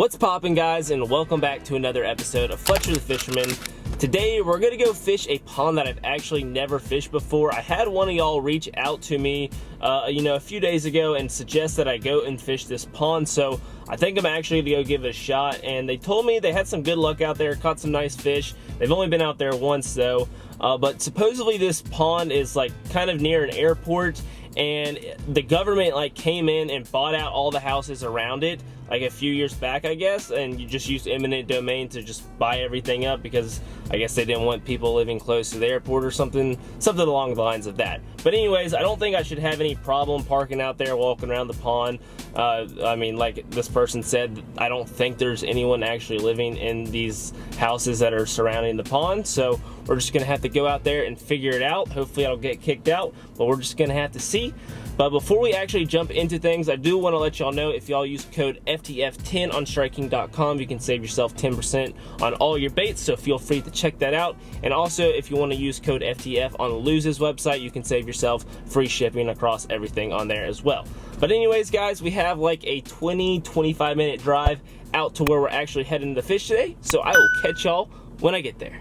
What's poppin', guys, and welcome back to another episode of Fletcher the Fisherman. Today we're gonna go fish a pond that I've actually never fished before. I had one of y'all reach out to me a few days ago and suggest that I go and fish this pond, so I think I'm actually gonna go give it a shot. And they told me they had some good luck out there, caught some nice fish. They've only been out there once though, but supposedly this pond is like kind of near an airport, and the government came in and bought out all the houses around it like a few years back, I guess, and you just used eminent domain to just buy everything up because I guess they didn't want people living close to the airport or something along the lines of that. But anyways, I don't think I should have any problem parking out there, walking around the pond. I mean, like this person said, I don't think there's anyone actually living in these houses that are surrounding the pond, so we're just gonna have to go out there and figure it out. Hopefully I don't get kicked out, but we're just gonna have to see. But before we actually jump into things, I do want to let y'all know if y'all use code FTF10 on striking.com, you can save yourself 10% on all your baits, so feel free to check that out. And also, if you want to use code FTF on Luze's website, you can save yourself free shipping across everything on there as well. But anyways, guys, we have like a 20-25 minute drive out to where we're actually heading to fish today, so I will catch y'all when I get there.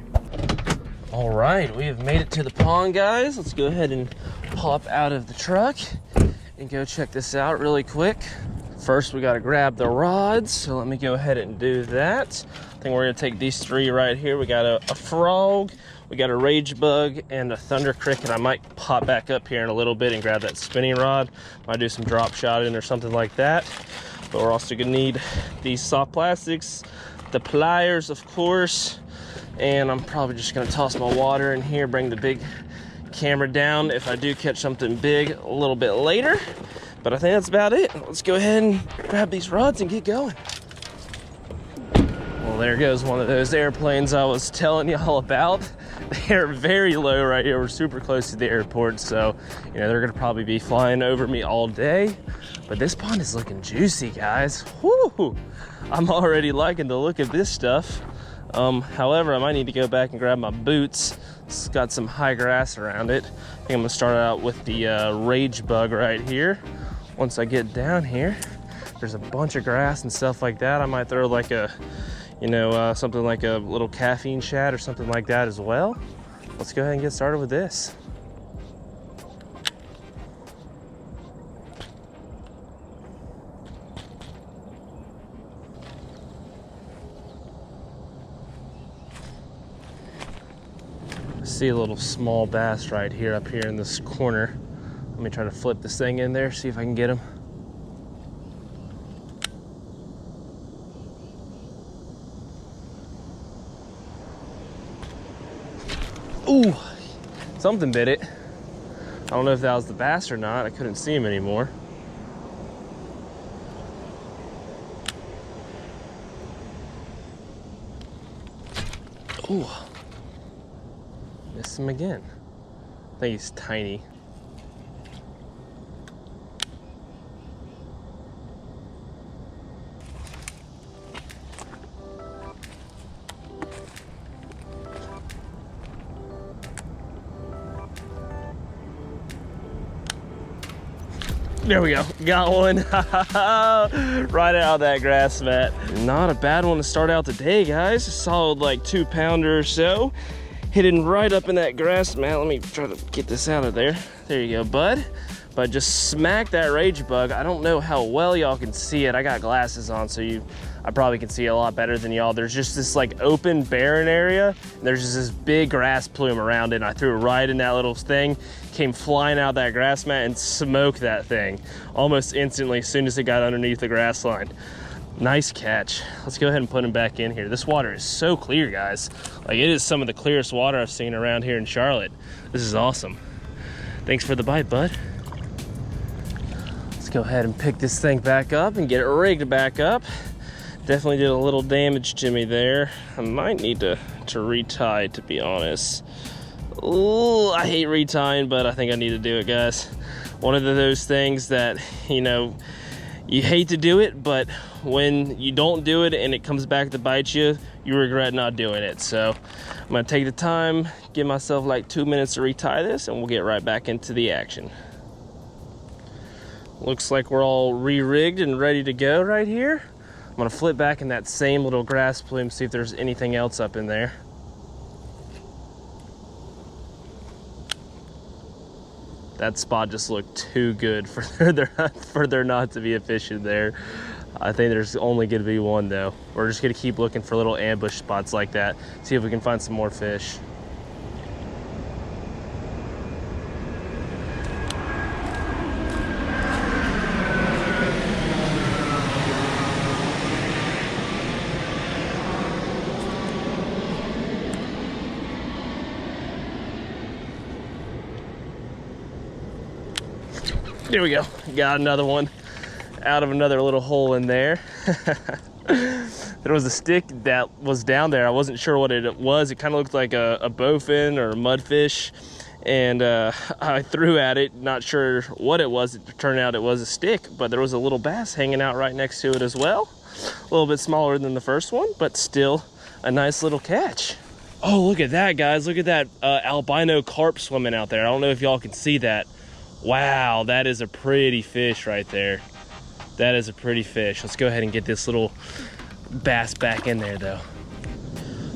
All right, we have made it to the pond, guys. Let's go ahead and pop out of the truck and go check this out really quick. First, we gotta grab the rods, so let me go ahead and do that. I think we're gonna take these three right here. We got a frog, we got a rage bug, and a thunder cricket. I might pop back up here in a little bit and grab that spinning rod. Might do some drop shotting or something like that. But we're also gonna need these soft plastics, the pliers, of course, and I'm probably just gonna toss my water in here, bring the big camera down if I do catch something big a little bit later. But I think that's about it. Let's go ahead and grab these rods and get going. Well, there goes one of those airplanes I was telling y'all about. They're very low right here. We're super close to the airport, so they're gonna probably be flying over me all day. But this pond is looking juicy, guys. Woo! I'm already liking the look of this stuff. However, I might need to go back and grab my boots. It's got some high grass around it. I think I'm gonna start out with the rage bug right here. Once I get down here, there's a bunch of grass and stuff like that. I might throw like a, something like a little caffeine shad or something like that as well. Let's go ahead and get started with this. See a little small bass right here up here in this corner. Let me try to flip this thing in there, see if I can get him. Ooh, something bit it. I don't know if that was the bass or not. I couldn't see him anymore. Ooh. Missed him again. I think he's tiny. There we go, got one. Right out of that grass mat. Not a bad one to start out the day, guys. A solid like 2-pounder or so. Hidden right up in that grass mat. Let me try to get this out of there. There you go, bud. But just smack that rage bug. I don't know how well y'all can see it. I got glasses on, so I probably can see it a lot better than y'all. There's just this like open barren area. And there's just this big grass plume around it. And I threw it right in that little thing. Came flying out that grass mat and smoked that thing almost instantly as soon as it got underneath the grass line. Nice catch. Let's go ahead and put him back in here. This water is so clear, guys. Like, it is some of the clearest water I've seen around here in Charlotte. This is awesome. Thanks for the bite, bud. Let's go ahead and pick this thing back up and get it rigged back up. Definitely did a little damage to me there. I might need to retie, to be honest. Ooh, I hate retying, but I think I need to do it, guys. One of those things that, you hate to do it, but when you don't do it and it comes back to bite you, you regret not doing it. So I'm gonna take the time, give myself like 2 minutes to retie this, and we'll get right back into the action. Looks like we're all re-rigged and ready to go right here. I'm gonna flip back in that same little grass plume, see if there's anything else up in there. That spot just looked too good for there not to be a fish in there. I think there's only gonna be one though. We're just gonna keep looking for little ambush spots like that, see if we can find some more fish. There we go, got another one out of another little hole in there. There was a stick that was down there. I wasn't sure what it was. It kind of looked like a bowfin or a mudfish, and I threw at it, not sure what it was. It turned out it was a stick, but there was a little bass hanging out right next to it as well. A little bit smaller than the first one, but still a nice little catch. Oh, look at that, guys. Look at that albino carp swimming out there. I don't know if y'all can see that. Wow, that is a pretty fish right there. That is a pretty fish. Let's go ahead and get this little bass back in there though.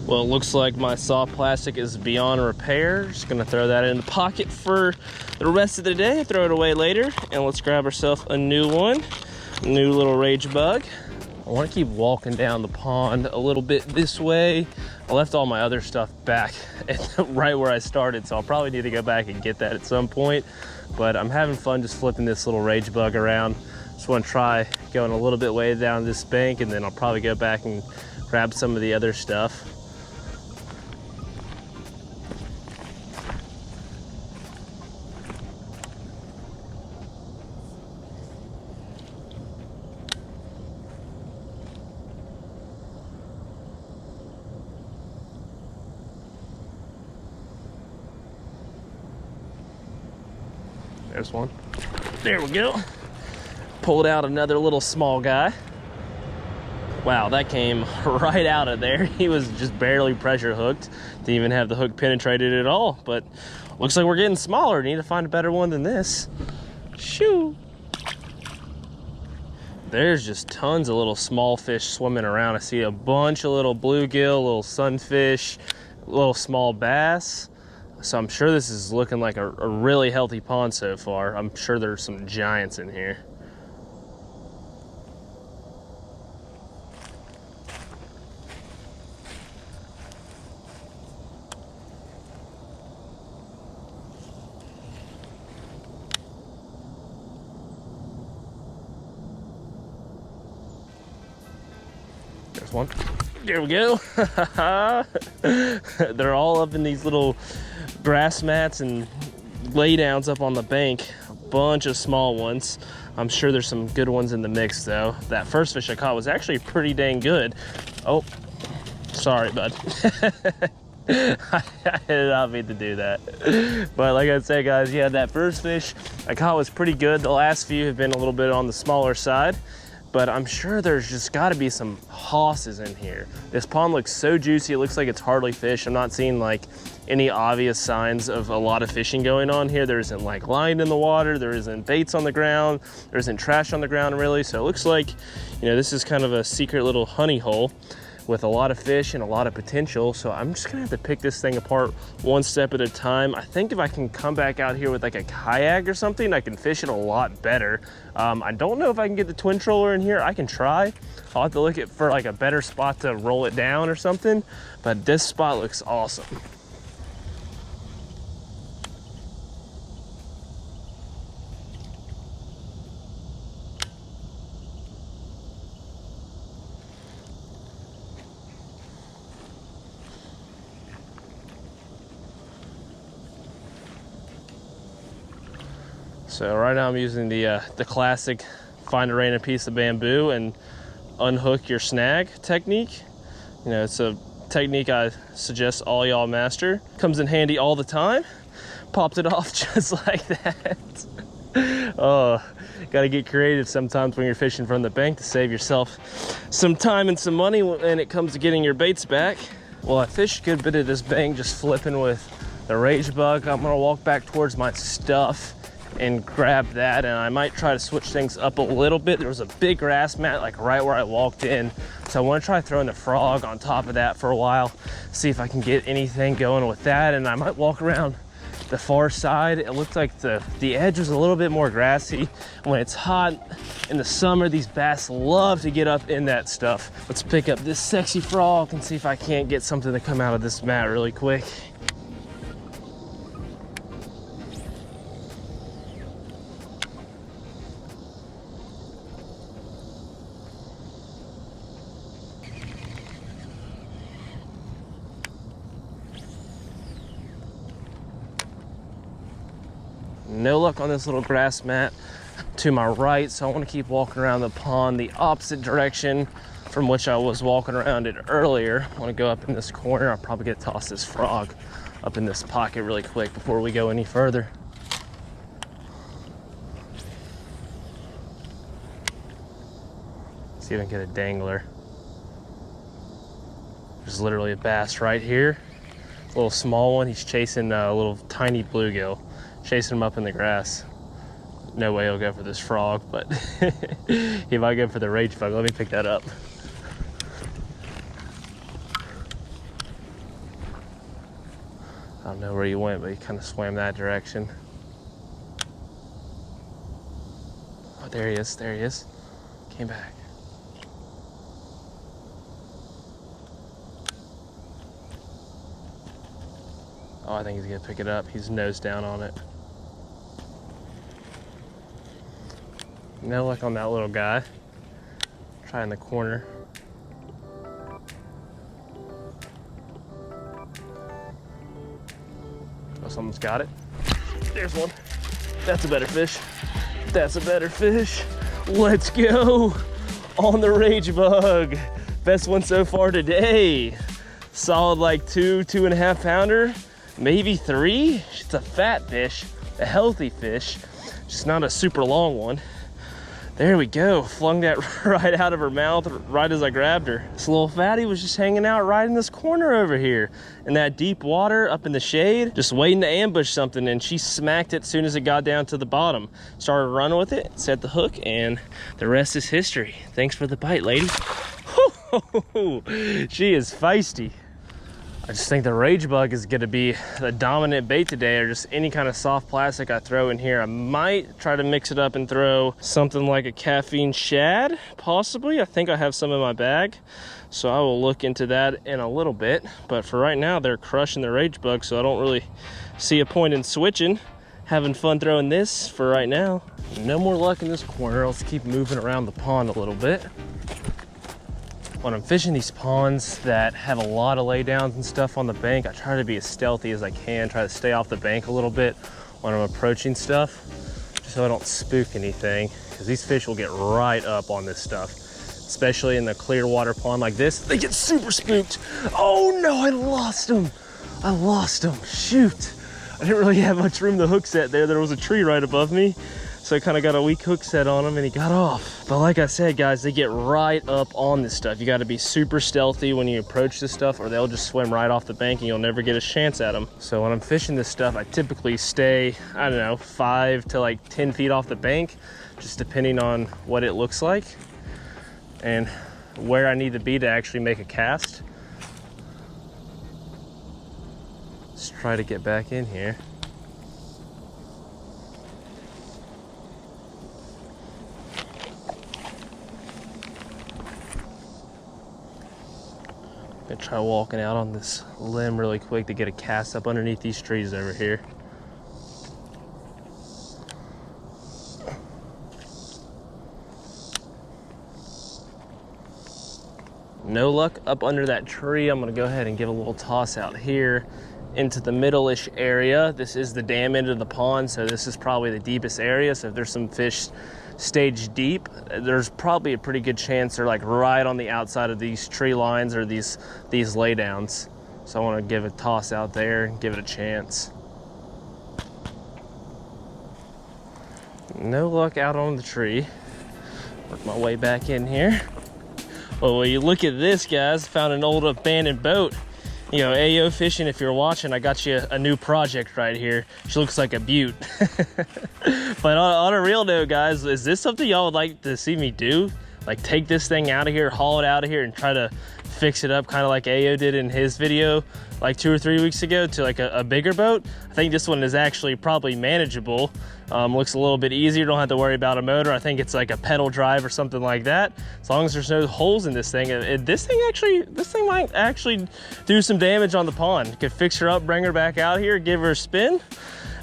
Well, it looks like my soft plastic is beyond repair. Just gonna throw that in the pocket for the rest of the day, throw it away later, and let's grab ourselves a new one. New little rage bug. I wanna keep walking down the pond a little bit this way. I left all my other stuff back right where I started, so I'll probably need to go back and get that at some point. But I'm having fun just flipping this little rage bug around. Just want to try going a little bit way down this bank, and then I'll probably go back and grab some of the other stuff. There's one. There we go. Pulled out another little small guy. Wow, that came right out of there. He was just barely pressure hooked. Didn't even have the hook penetrated at all, but looks like we're getting smaller. Need to find a better one than this. Shoo. There's just tons of little small fish swimming around. I see a bunch of little bluegill, little sunfish, little small bass. So I'm sure this is looking like a really healthy pond so far. I'm sure there's some giants in here. There's one. There we go. They're all up in these little grass mats and laydowns up on the bank. A bunch of small ones. I'm sure there's some good ones in the mix though. That first fish I caught was actually pretty dang good. Oh, sorry, bud. I did not mean to do that. But like I said, guys, yeah, that first fish I caught was pretty good. The last few have been a little bit on the smaller side, but I'm sure there's just gotta be some hosses in here. This pond looks so juicy, it looks like it's hardly fish. I'm not seeing like any obvious signs of a lot of fishing going on here. There isn't like line in the water, there isn't baits on the ground, there isn't trash on the ground really. So it looks like, you know, this is kind of a secret little honey hole with a lot of fish and a lot of potential. So I'm just gonna have to pick this thing apart one step at a time. I think if I can come back out here with like a kayak or something, I can fish it a lot better. I don't know if I can get the twin troller in here. I can try. I'll have to look for like a better spot to roll it down or something, but this spot looks awesome. So right now I'm using the classic find a random piece of bamboo and unhook your snag technique. You know, it's a technique I suggest all y'all master. Comes in handy all the time. Popped it off just like that. Oh, gotta get creative sometimes when you're fishing from the bank to save yourself some time and some money when it comes to getting your baits back. Well, I fished a good bit of this bank just flipping with the rage bug. I'm gonna walk back towards my stuff and grab that, and I might try to switch things up a little bit. There was a big grass mat like right where I walked in, so I want to try throwing the frog on top of that for a while, see if I can get anything going with that. And I might walk around the far side. It looked like the edge was a little bit more grassy. When it's hot in the summer, these bass love to get up in that stuff. Let's pick up this sexy frog and see if I can't get something to come out of this mat really quick. No luck on this little grass mat to my right, so I want to keep walking around the pond the opposite direction from which I was walking around it earlier. I want to go up in this corner. I'll probably get to toss this frog up in this pocket really quick before we go any further. See if I can get a dangler. There's literally a bass right here. A little small one. He's chasing a little tiny bluegill. Chasing him up in the grass. No way he'll go for this frog, but he might go for the rage bug. Let me pick that up. I don't know where he went, but he kind of swam that direction. Oh, there he is, there he is. Came back. Oh, I think he's gonna pick it up. He's nose down on it. No luck on that little guy. Try in the corner. Oh, someone's got it. There's one. That's a better fish. That's a better fish. Let's go on the rage bug. Best one so far today. Solid like 2.5 pounder, maybe 3. It's a fat fish, a healthy fish, just not a super long one. There we go, flung that right out of her mouth right as I grabbed her. This little fatty was just hanging out right in this corner over here in that deep water up in the shade, just waiting to ambush something, and she smacked it as soon as it got down to the bottom. Started running with it, set the hook, and the rest is history. Thanks for the bite, lady. She is feisty. I just think the rage bug is gonna be the dominant bait today, or just any kind of soft plastic I throw in here. I might try to mix it up and throw something like a caffeine shad, possibly. I think I have some in my bag, so I will look into that in a little bit. But for right now, they're crushing the rage bug, so I don't really see a point in switching. Having fun throwing this for right now. No more luck in this corner. Let's keep moving around the pond a little bit. When I'm fishing these ponds that have a lot of laydowns and stuff on the bank, I try to be as stealthy as I can, try to stay off the bank a little bit when I'm approaching stuff, just so I don't spook anything, because these fish will get right up on this stuff, especially in the clear water pond like this. They get super spooked. Oh no, I lost him. I lost him, shoot. I didn't really have much room to hook set there. There was a tree right above me, so I kind of got a weak hook set on him and he got off. But like I said, guys, they get right up on this stuff. You got to be super stealthy when you approach this stuff, or they'll just swim right off the bank and you'll never get a chance at them. So when I'm fishing this stuff, I typically stay, I don't know, 5 to like 10 feet off the bank, just depending on what it looks like and where I need to be to actually make a cast. Let's try to get back in here. Gonna try walking out on this limb really quick to get a cast up underneath these trees over here. No luck up under that tree. I'm gonna go ahead and give a little toss out here into the middle-ish area. This is the dam end of the pond, so this is probably the deepest area. So if there's some fish stage deep, there's probably a pretty good chance they're like right on the outside of these tree lines or these laydowns. So I want to give a toss out there and give it a chance. No luck out on the tree. Work my way back in here. Oh, well, you look at this, guys. Found an old abandoned boat You know, AO Fishing, if you're watching, I got you a new project right here. She looks like a beaut. But on a real note, guys, is this something y'all would like to see me do? Like take this thing out of here, haul it out of here, and try to fix it up kind of like AO did in his video like 2 or 3 weeks ago to like a bigger boat. I think this one is actually probably manageable. Looks a little bit easier, don't have to worry about a motor. I think it's like a pedal drive or something like that. As long as there's no holes in this thing. This thing might actually do some damage on the pond. Could fix her up, bring her back out here, give her a spin.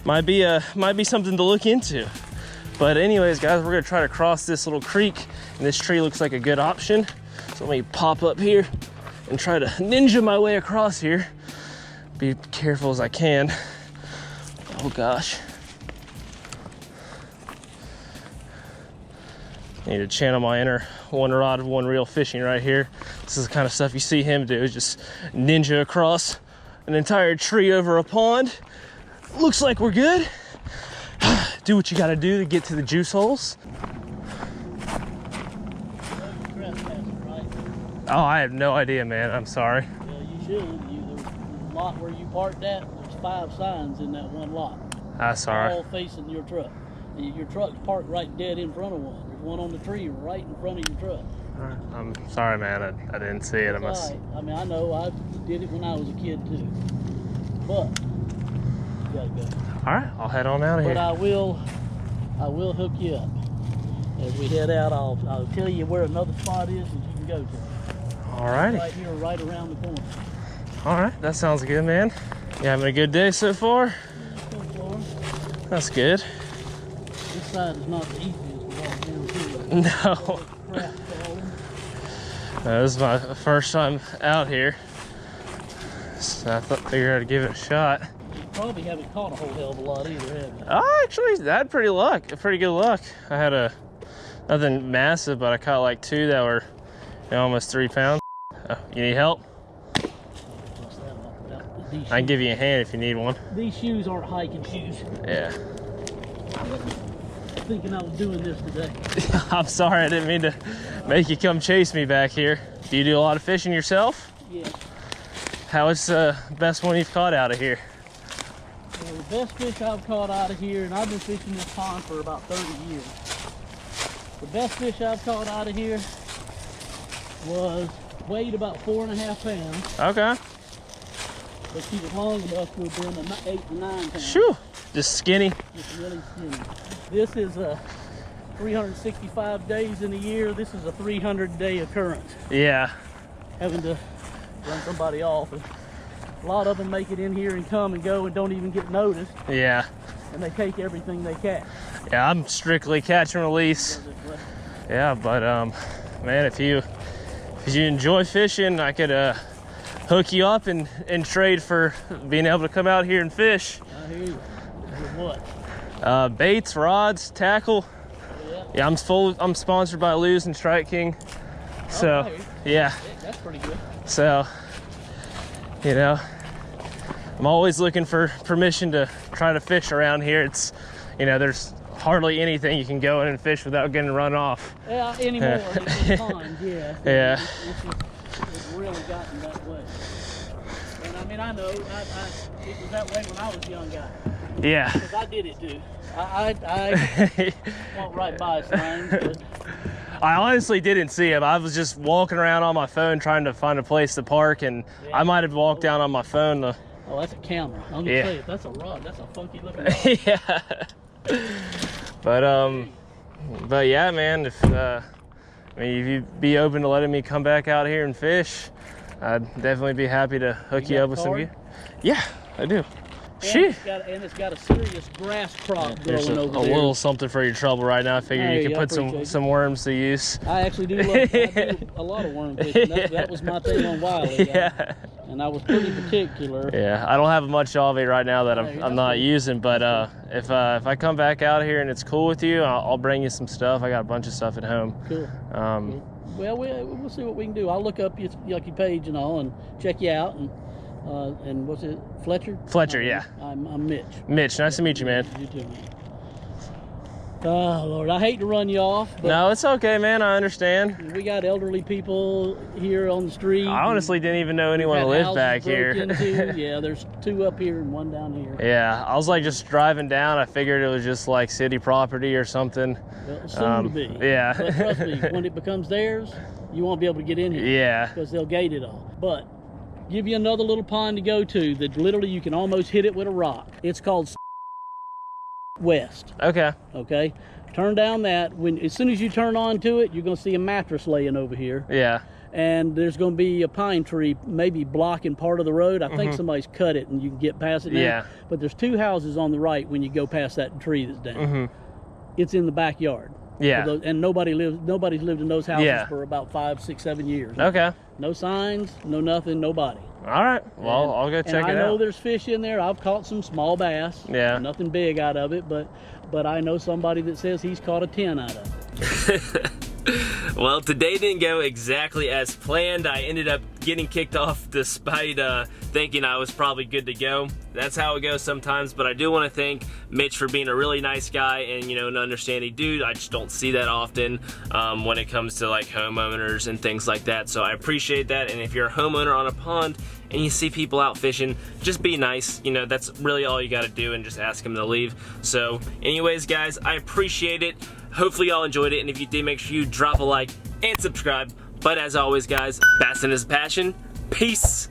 Might be something to look into. But anyways, guys, we're gonna try to cross this little creek, and this tree looks like a good option. So let me pop up here and try to ninja my way across here. Be careful as I can. Oh gosh. Need to channel my inner one rod, one reel fishing right here. This is the kind of stuff you see him do, just ninja across an entire tree over a pond. Looks like we're good. Do what you gotta do to get to the juice holes. Oh, I have no idea, man. I'm sorry. Yeah, you should. The lot where you parked at, there's 5 signs in that one lot. That's all right. All facing your truck. Your truck's parked right dead in front of one. There's one on the tree right in front of your truck. All right. I'm sorry, man. I didn't see it. I must. Right. I mean, I know. I did it when I was a kid too. But you gotta go. All right, I'll head on out of here. But I will hook you up. As we head out, I'll tell you where another spot is that you can go to. All righty. Right here, right around the corner. All right, that sounds good, man. You having a good day so far? So far. That's good. This side is not the easiest to walk down here. No. Crap falling. This is my first time out here, so I figured I'd give it a shot. You probably haven't caught a whole hell of a lot either, have you? Oh, actually, I had pretty good luck. I had nothing massive, but I caught like 2 that were almost 3 pounds. Oh, you need help? I can give you a hand if you need one. These shoes aren't hiking shoes. Yeah. Thinking I was doing this today. I'm sorry, I didn't mean to make you come chase me back here. Do you do a lot of fishing yourself? Yeah. How is the best one you've caught out of here? Well, the best fish I've caught out of here, and I've been fishing this pond for about 30 years. The best fish I've caught out of here weighed about 4.5 pounds. Okay. But she was long enough to have been 8 to 9 pounds. Shoo! Just skinny. Just really skinny. This is 365 days in a year. This is a 300-day occurrence. Yeah. Having to run somebody off. And a lot of them make it in here and come and go and don't even get noticed. Yeah. And they take everything they catch. Yeah, I'm strictly catch and release. Yeah, but man, if you enjoy fishing, I could hook you up and trade for being able to come out here and fish. I hear you. With what? Baits, rods, tackle. Yeah, I'm sponsored by Lew's and Strike King. So yeah, that's pretty good. So you know, I'm always looking for permission to try to fish around here. It's, you know, there's hardly anything you can go in and fish without getting run off. Yeah, anymore. It's fine, yeah. Yeah. It's really gotten that way. And I mean, I know, it was that way when I was a young guy. Yeah. Because I did it too. I walked right by signs, but I honestly didn't see him. I was just walking around on my phone trying to find a place to park, and yeah. I might have walked down on my phone. Oh, that's a camera. I'm gonna say it. That's a rod. That's a funky looking rod. Yeah. But yeah, man. If I mean, if you'd be open to letting me come back out here and fish, I'd definitely be happy to hook you up with some gear. Yeah, I do. And it's got a serious grass crop growing over there. A little something for your trouble right now. I figure you could put some worms to use. I actually do a lot of worm fishing. That was my thing on Wiley. Yeah. And I was pretty particular. Yeah, I don't have much of it right now that I'm not using, but if I come back out here and it's cool with you, I'll bring you some stuff. I got a bunch of stuff at home. Cool. Cool. Well, we'll see what we can do. I'll look up your page and all and check you out. And what's it, Fletcher? Fletcher, yeah. I'm Mitch. Mitch, nice to meet you, man. You too, man. Oh Lord, I hate to run you off, but No, it's okay, man. I understand. we got elderly people here on the street. I honestly didn't even know anyone Had lived houses back broke here. into. Yeah, there's 2 up here and 1 down here. Yeah, I was like just driving down. I figured it was just like city property or something. Well, soon to be. Yeah. But trust me, when it becomes theirs, you won't be able to get in here. Yeah. Because they'll gate it all. But give you another little pond to go to that literally you can almost hit it with a rock. It's called West. Okay. Okay, turn down that. As soon as you turn onto it, you're going to see a mattress laying over here. Yeah. And there's going to be a pine tree maybe blocking part of the road. I think somebody's cut it and you can get past it now. Yeah. But there's 2 houses on the right when you go past that tree that's down. It's in the backyard. Yeah. And nobody's lived in those houses Yeah. for about 5, 6, 7 years. Okay. No signs, no nothing, nobody. All right. Well, I'll go check it I know out. there's fish in there. I've caught some small bass. Yeah. Nothing big out of it, but I know somebody that says he's caught a 10 out of it. Well, today didn't go exactly as planned. I ended up getting kicked off despite thinking I was probably good to go. That's how it goes sometimes, but I do want to thank Mitch for being a really nice guy and, you know, an understanding dude. I just don't see that often when it comes to like homeowners and things like that, so I appreciate that. And if you're a homeowner on a pond and you see people out fishing, just be nice. You know, that's really all you got to do, and just ask them to leave. So anyways, guys, I appreciate it. Hopefully y'all enjoyed it, and if you did, make sure you drop a like and subscribe. But as always, guys, bassing is a passion. Peace.